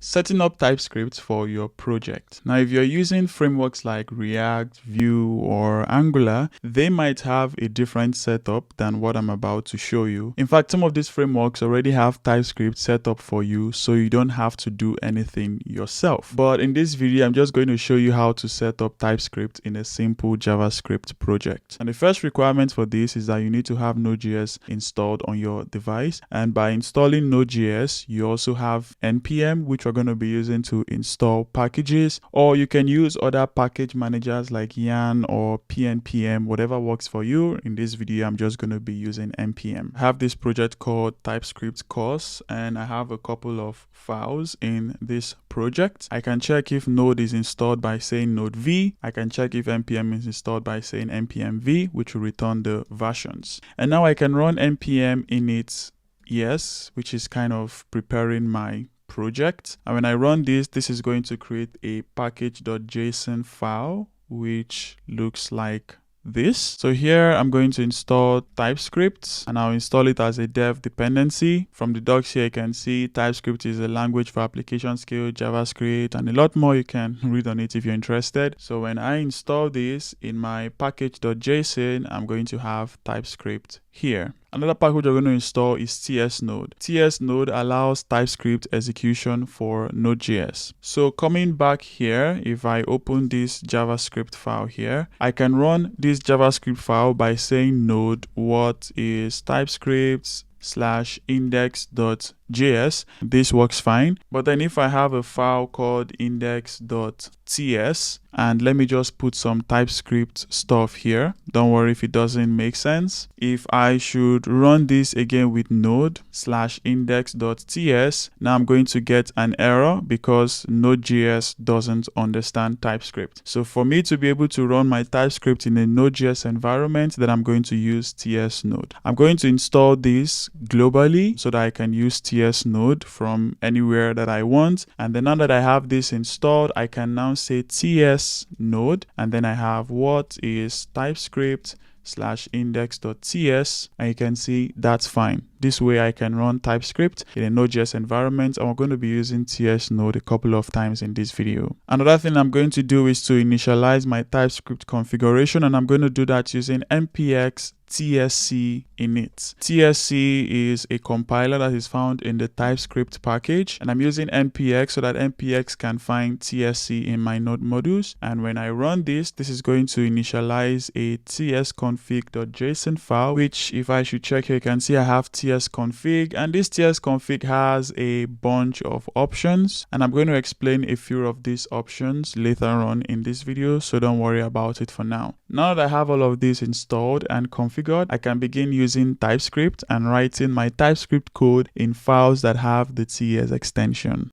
Setting up TypeScript for your project. Now, if you're using frameworks like React, Vue, or Angular, they might have a different setup than what I'm about to show you. In fact, some of these frameworks already have TypeScript set up for you, so you don't have to do anything yourself. But in this video, I'm just going to show you how to set up TypeScript in a simple JavaScript project. And the first requirement for this is that you need to have Node.js installed on your device. And by installing Node.js, you also have npm, which we're going to be using to install packages, or you can use other package managers like yarn or pnpm, whatever works for you. In this video, I'm just going to be using npm. I have this project called TypeScript Course, and I have a couple of files in this project. I can check if Node is installed by saying Node v. I can check if npm is installed by saying npm v, which will return the versions. And now I can run npm init yes, which is kind of preparing my project. And when I run this, this is going to create a package.json file, which looks like this. So here I'm going to install TypeScript, and I'll install it as a dev dependency. From the docs here, you can see TypeScript is a language for application skill, JavaScript, and a lot more. You can read on it if you're interested. So when I install this in my package.json, I'm going to have TypeScript here. Another package we're going to install is tsnode. Tsnode allows TypeScript execution for Node.js. So coming back here, if I open this JavaScript file here, I can run this JavaScript file by saying node what is TypeScript /index.js. This works fine. But then if I have a file called index.ts, and let me just put some TypeScript stuff here. Don't worry if it doesn't make sense. If I should run this again with node /index.ts, now I'm going to get an error because Node.js doesn't understand TypeScript. So for me to be able to run my TypeScript in a Node.js environment, then I'm going to use tsnode. I'm going to install this globally so that I can use tsnode from anywhere that I want. And then now that I have this installed, I can now say tsnode, and then I have what is TypeScript /index.ts, and you can see that's fine. This way I can run TypeScript in a Node.js environment, and we're going to be using tsnode a couple of times in this video. Another thing I'm going to do is to initialize my TypeScript configuration, and I'm going to do that using npx tsc init. Tsc is a compiler that is found in the TypeScript package, and I'm using npx so that npx can find tsc in my node modules. And when I run this, this is going to initialize a tsconfig.json file, which if I should check here, you can see I have tsconfig, and this tsconfig has a bunch of options, and I'm going to explain a few of these options later on in this video, so don't worry about it for now. Now that I have all of this installed and configured, I can begin using TypeScript and writing my TypeScript code in files that have the TS extension.